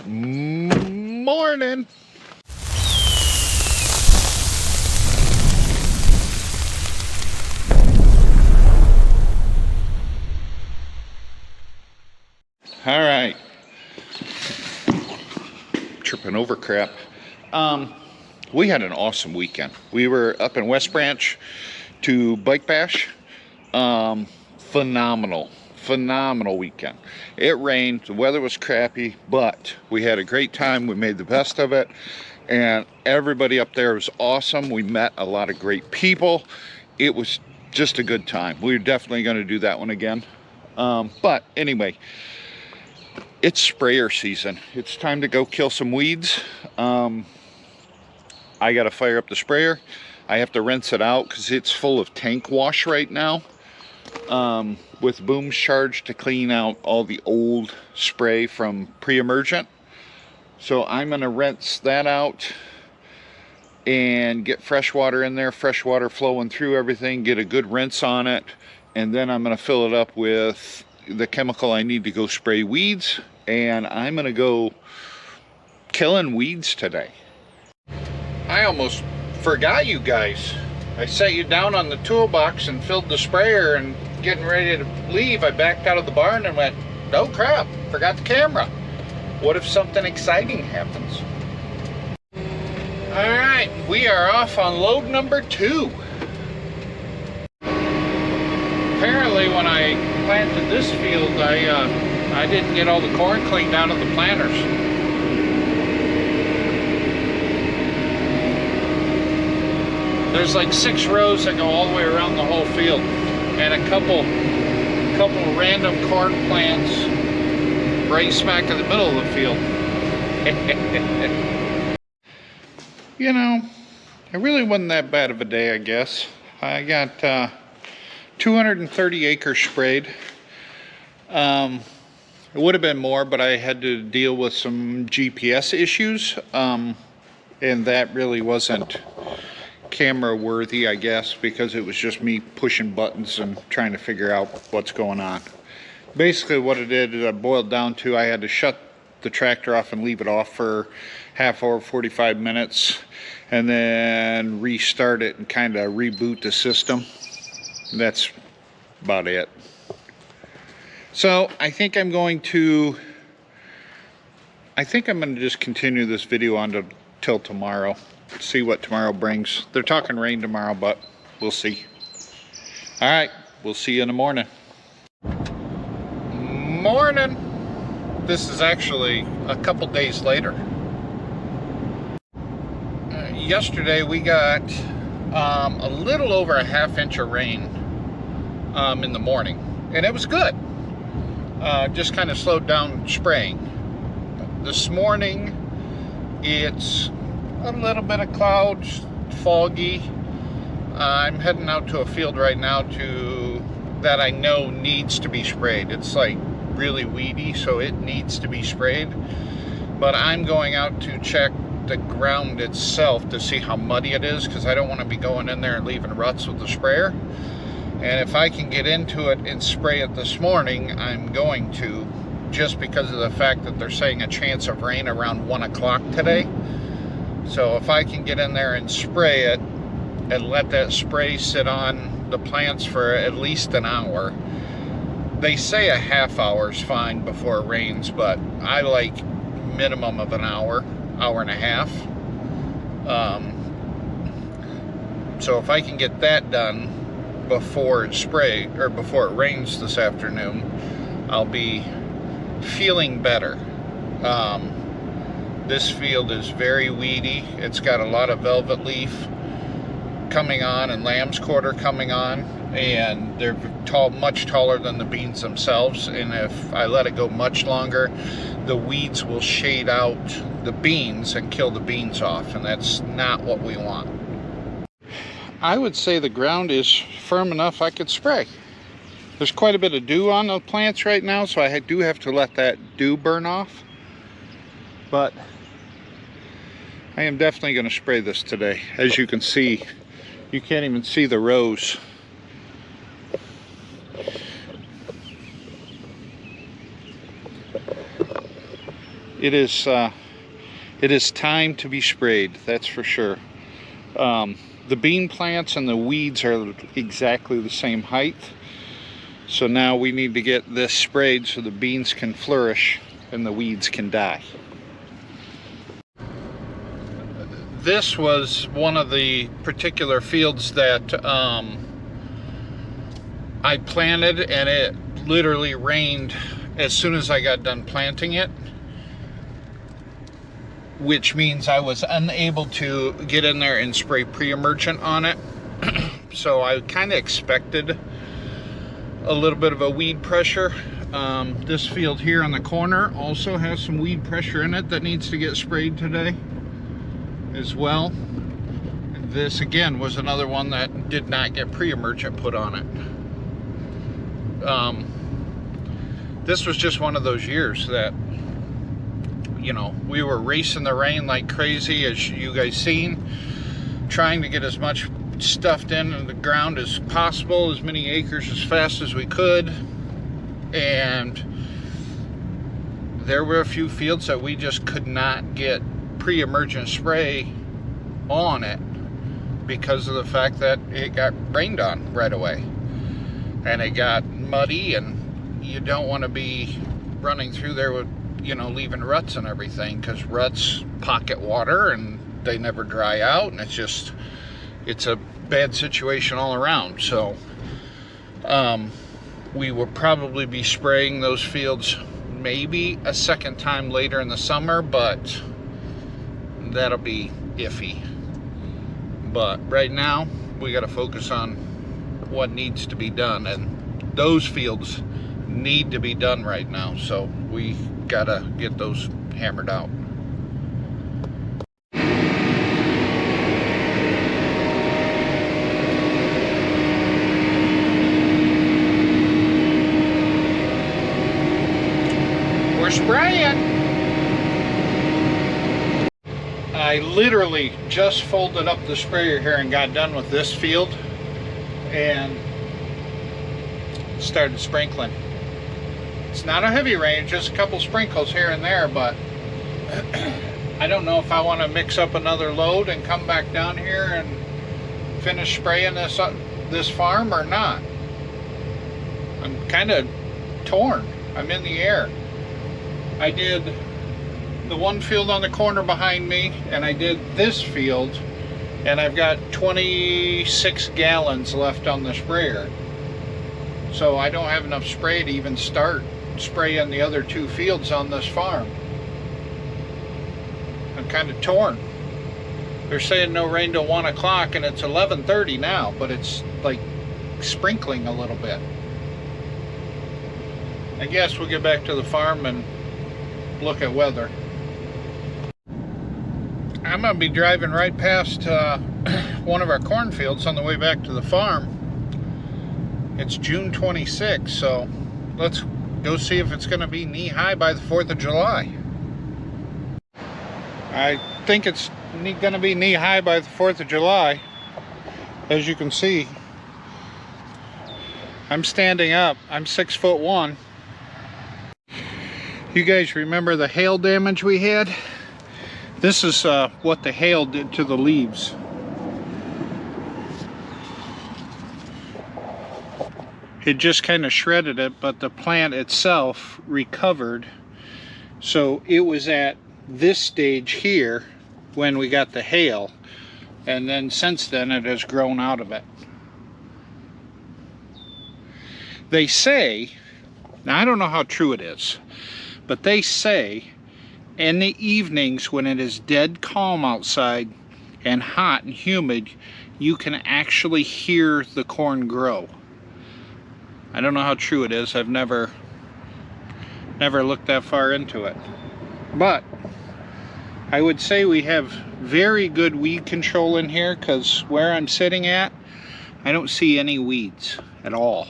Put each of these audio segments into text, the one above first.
Morning. All right. Tripping over crap. We had an awesome weekend. We were up in West Branch to Bike Bash. Phenomenal weekend. It rained, the weather was crappy, but we had a great time. We made the best of it, and everybody up there was awesome. We met a lot of great people. It was just a good time. We're definitely going to do that one again. But anyway, it's sprayer season. It's time to go kill some weeds. I got to fire up the sprayer. I have to rinse it out because it's full of tank wash right now, with booms charged to clean out all the old spray from pre-emergent. So I'm going to rinse that out and get fresh water in there, fresh water flowing through everything, get a good rinse on it, and then I'm going to fill it up with the chemical I need to go spray weeds, and I'm going to go killing weeds today. I almost forgot you guys. I set you down on the toolbox and filled the sprayer, and getting ready to leave, I backed out of the barn and went, oh crap, forgot the camera. What if something exciting happens? Alright, we are off on load number 2. Apparently when I planted this field, I didn't get all the corn cleaned out of the planters. There's like 6 rows that go all the way around the whole field, and a couple random corn plants right smack in the middle of the field. You know, it really wasn't that bad of a day, I guess. I got 230 acres sprayed. It would have been more, but I had to deal with some GPS issues, and that really wasn't camera worthy, I guess, because it was just me pushing buttons and trying to figure out what's going on. Basically what it did is I boiled down to I had to shut the tractor off and leave it off for half hour, 45 minutes, and then restart it and kind of reboot the system. That's about it. So I think I'm going to just continue this video on till tomorrow. See what tomorrow brings. They're talking rain tomorrow, but we'll see. All right, we'll see you in the morning. Morning. This is actually a couple days later. Yesterday we got a little over a ½ inch of rain in the morning, and it was good. Just kind of slowed down spraying. This morning it's a little bit of clouds, foggy. I'm heading out to a field right now that I know needs to be sprayed. It's like really weedy, so it needs to be sprayed. But I'm going out to check the ground itself to see how muddy it is, because I don't want to be going in there and leaving ruts with the sprayer. And if I can get into it and spray it this morning, I'm going to, just because of the fact that they're saying a chance of rain around 1 o'clock today. So if I can get in there and spray it and let that spray sit on the plants for at least an hour. They say a ½ hour is fine before it rains, but I like minimum of an hour, hour and a half. So if I can get that done before it rains this afternoon, I'll be feeling better. This field is very weedy. It's got a lot of velvet leaf coming on and lamb's quarter coming on, and they're much taller than the beans themselves, and if I let it go much longer, the weeds will shade out the beans and kill the beans off, and that's not what we want. I would say the ground is firm enough I could spray. There's quite a bit of dew on the plants right now, so I do have to let that dew burn off. But I am definitely going to spray this today. As you can see, you can't even see the rows. it is time to be sprayed, that's for sure. The bean plants and the weeds are exactly the same height, so now we need to get this sprayed so the beans can flourish and the weeds can die. This was one of the particular fields that I planted, and it literally rained as soon as I got done planting it, which means I was unable to get in there and spray pre-emergent on it. So I kind of expected a little bit of a weed pressure. This field here on the corner also has some weed pressure in it that needs to get sprayed today as well. This again was another one that did not get pre-emergent put on it. This was just one of those years that, you know, we were racing the rain like crazy, as you guys seen, trying to get as much stuffed in the ground as possible, as many acres as fast as we could. And there were a few fields that we just could not get pre-emergent spray on it because of the fact that it got rained on right away and it got muddy, and you don't want to be running through there with, you know, leaving ruts and everything, because ruts pocket water and they never dry out, and it's a bad situation all around. So we will probably be spraying those fields maybe a second time later in the summer, but that'll be iffy. But right now we got to focus on what needs to be done, and those fields need to be done right now, so we gotta get those hammered out. We're spraying. I literally just folded up the sprayer here and got done with this field and started sprinkling. It's not a heavy rain, just a couple sprinkles here and there, but I don't know if I want to mix up another load and come back down here and finish spraying this farm or not. I'm kind of torn. I'm in the air. I did the one field on the corner behind me, and I did this field, and I've got 26 gallons left on the sprayer. So I don't have enough spray to even start spraying the other two fields on this farm. I'm kind of torn. They're saying no rain till 1 o'clock, and it's 11:30 now, but it's like sprinkling a little bit. I guess we'll get back to the farm and look at weather. I'm gonna be driving right past one of our cornfields on the way back to the farm. It's June 26th, so let's go see if it's gonna be knee-high by the 4th of July. I think it's gonna be knee-high by the 4th of July. As you can see, I'm standing up. I'm 6'1". You guys remember the hail damage we had? This is what the hail did to the leaves. It just kind of shredded it, but the plant itself recovered. So it was at this stage here when we got the hail, and then since then it has grown out of it. They say, now I don't know how true it is, but they say in the evenings when it is dead calm outside and hot and humid, you can actually hear the corn grow. I don't know how true it is. I've never looked that far into it. But I would say we have very good weed control in here, because where I'm sitting at, I don't see any weeds at all.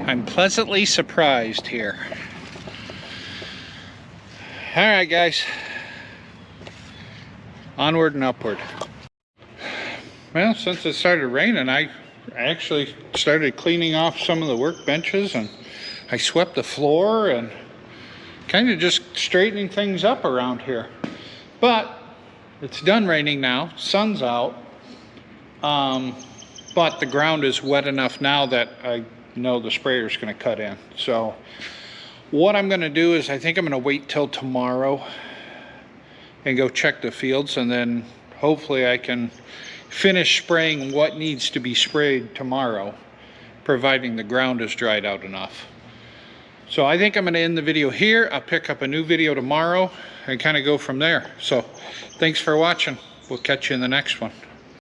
I'm pleasantly surprised here. All right, guys. Onward and upward. Well, since it started raining, I actually started cleaning off some of the workbenches, and I swept the floor and kind of just straightening things up around here. But it's done raining now, sun's out, but the ground is wet enough now that I know the sprayer's going to cut in. So what I'm going to do is I think I'm going to wait till tomorrow and go check the fields, and then hopefully I can finish spraying what needs to be sprayed tomorrow, providing the ground is dried out enough. So I think I'm going to end the video here. I'll pick up a new video tomorrow and kind of go from there. So thanks for watching. We'll catch you in the next one.